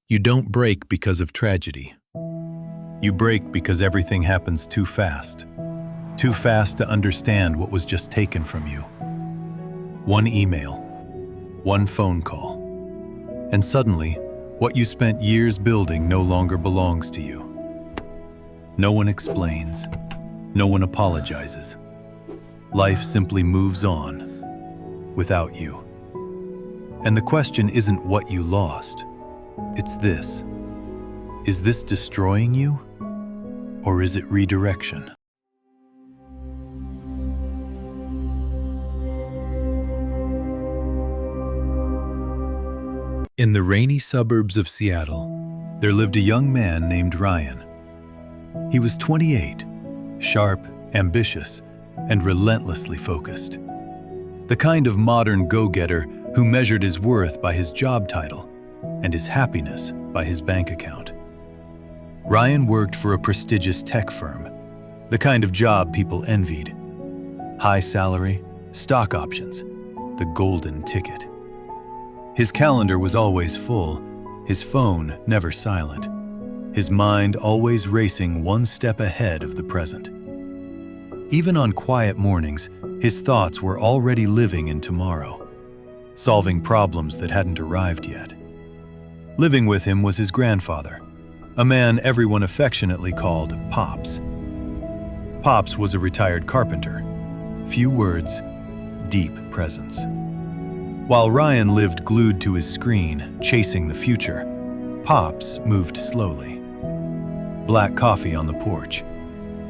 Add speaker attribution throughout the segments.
Speaker 1: You don't break because of tragedy. You break because everything happens too fast. Too fast to understand what was just taken from you. One email, one phone call, and suddenly, what you spent years building no longer belongs to you. No one explains. No one apologizes. Life simply moves on without you. And the question isn't what you lost. It's this. Is this destroying you? Or is it redirection? In the rainy suburbs of Seattle, there lived a young man named Ryan. He was 28, sharp, ambitious, and relentlessly focused. The kind of modern go-getter who measured his worth by his job title and his happiness by his bank account. Ryan worked for a prestigious tech firm, the kind of job people envied. High salary, stock options, the golden ticket. His calendar was always full, his phone never silent, his mind always racing one step ahead of the present. Even on quiet mornings, his thoughts were already living in tomorrow, solving problems that hadn't arrived yet. Living with him was his grandfather, a man everyone affectionately called Pops. Pops was a retired carpenter. Few words, deep presence. While Ryan lived glued to his screen, chasing the future, Pops moved slowly. Black coffee on the porch,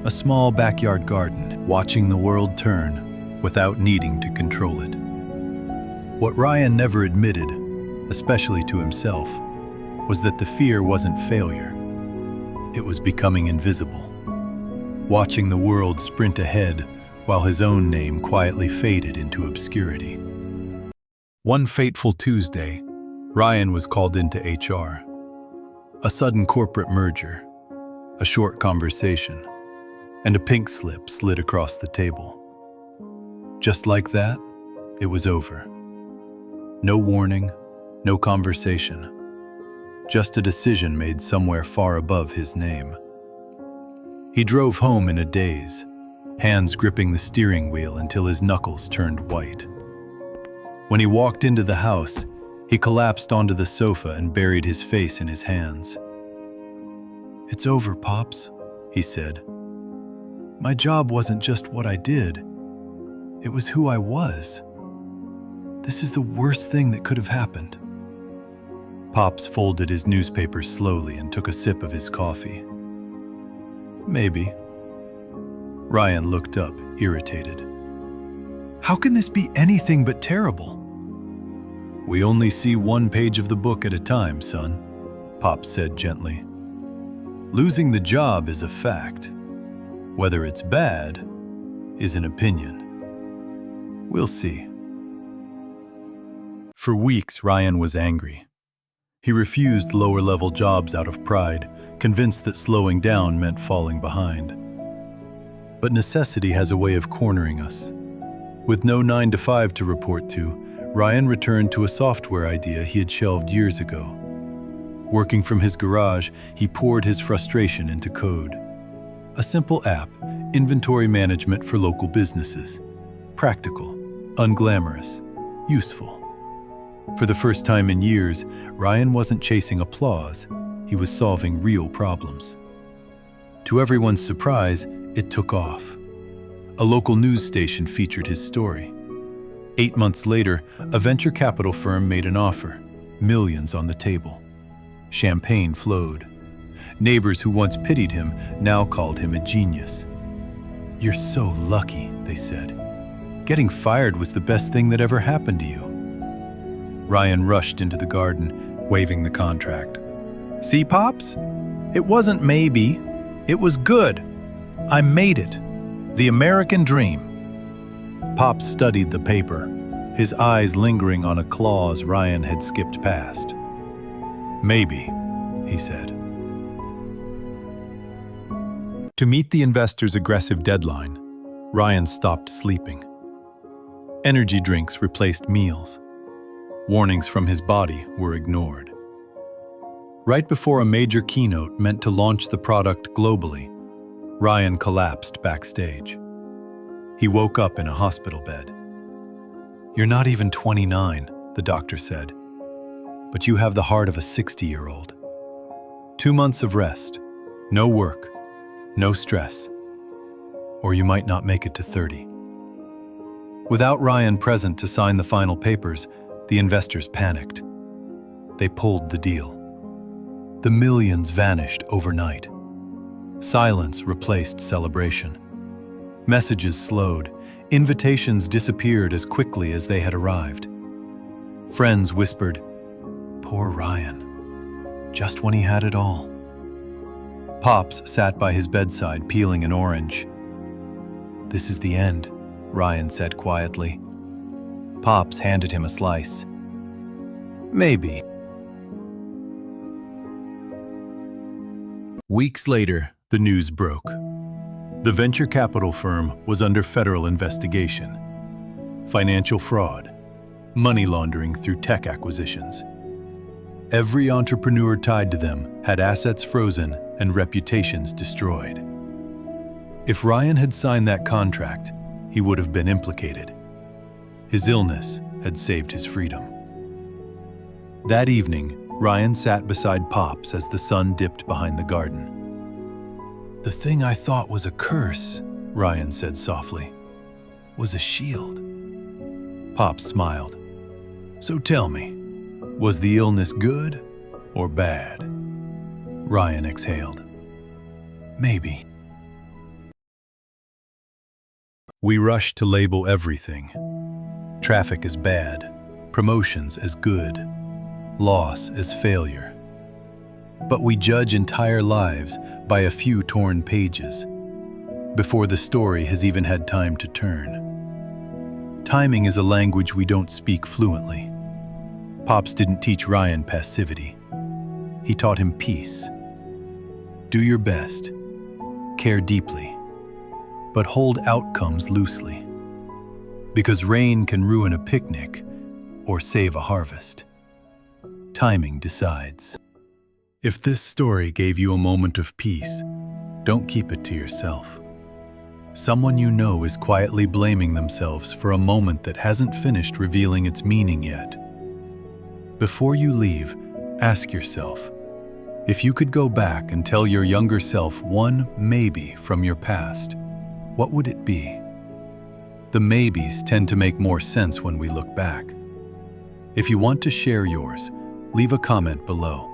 Speaker 1: a small backyard garden, watching the world turn without needing to control it. What Ryan never admitted, especially to himself, was that the fear wasn't failure. It was becoming invisible, watching the world sprint ahead while his own name quietly faded into obscurity. One fateful Tuesday, Ryan was called into HR. A sudden corporate merger, a short conversation, and a pink slip slid across the table. Just like that, it was over. No warning, no conversation. Just a decision made somewhere far above his name. He drove home in a daze, hands gripping the steering wheel until his knuckles turned white. When he walked into the house, he collapsed onto the sofa and buried his face in his hands. "It's over, Pops," he said. "My job wasn't just what I did. It was who I was. This is the worst thing that could have happened." Pops folded his newspaper slowly and took a sip of his coffee. "Maybe." Ryan looked up, irritated. "How can this be anything but terrible?" "We only see one page of the book at a time, son," Pops said gently. "Losing the job is a fact. Whether it's bad is an opinion. We'll see." For weeks, Ryan was angry. He refused lower-level jobs out of pride, convinced that slowing down meant falling behind. But necessity has a way of cornering us. With no 9-to-5 to report to, Ryan returned to a software idea he had shelved years ago. Working from his garage, he poured his frustration into code. A simple app, inventory management for local businesses. Practical, unglamorous, useful. For the first time in years, Ryan wasn't chasing applause, he was solving real problems. To everyone's surprise, it took off. A local news station featured his story. 8 months later, a venture capital firm made an offer, millions on the table. Champagne flowed. Neighbors who once pitied him now called him a genius. "You're so lucky," they said. "Getting fired was the best thing that ever happened to you." Ryan rushed into the garden, waving the contract. "See, Pops? It wasn't maybe. It was good. I made it. The American dream." Pops studied the paper, his eyes lingering on a clause Ryan had skipped past. "Maybe," he said. To meet the investor's aggressive deadline, Ryan stopped sleeping. Energy drinks replaced meals. Warnings from his body were ignored. Right before a major keynote meant to launch the product globally, Ryan collapsed backstage. He woke up in a hospital bed. "You're not even 29, the doctor said, but you have the heart of a 60-year-old. 2 months of rest, no work, no stress, or you might not make it to 30. Without Ryan present to sign the final papers, the investors panicked. They pulled the deal. The millions vanished overnight. Silence replaced celebration. Messages slowed. Invitations disappeared as quickly as they had arrived. Friends whispered, "Poor Ryan, just when he had it all." Pops sat by his bedside peeling an orange. "This is the end," Ryan said quietly. Pops handed him a slice. "Maybe." Weeks later, the news broke. The venture capital firm was under federal investigation. Financial fraud, money laundering through tech acquisitions. Every entrepreneur tied to them had assets frozen and reputations destroyed. If Ryan had signed that contract, he would have been implicated. His illness had saved his freedom. That evening, Ryan sat beside Pops as the sun dipped behind the garden. "The thing I thought was a curse," Ryan said softly, "was a shield." Pops smiled. "So tell me, was the illness good or bad?" Ryan exhaled. "Maybe." We rush to label everything. Traffic as bad, promotions as good, loss as failure. But we judge entire lives by a few torn pages, before the story has even had time to turn. Timing is a language we don't speak fluently. Pops didn't teach Ryan passivity. He taught him peace. Do your best, care deeply, but hold outcomes loosely. Because rain can ruin a picnic or save a harvest. Timing decides. If this story gave you a moment of peace, don't keep it to yourself. Someone you know is quietly blaming themselves for a moment that hasn't finished revealing its meaning yet. Before you leave, ask yourself, if you could go back and tell your younger self one maybe from your past, what would it be? The maybes tend to make more sense when we look back. If you want to share yours, leave a comment below.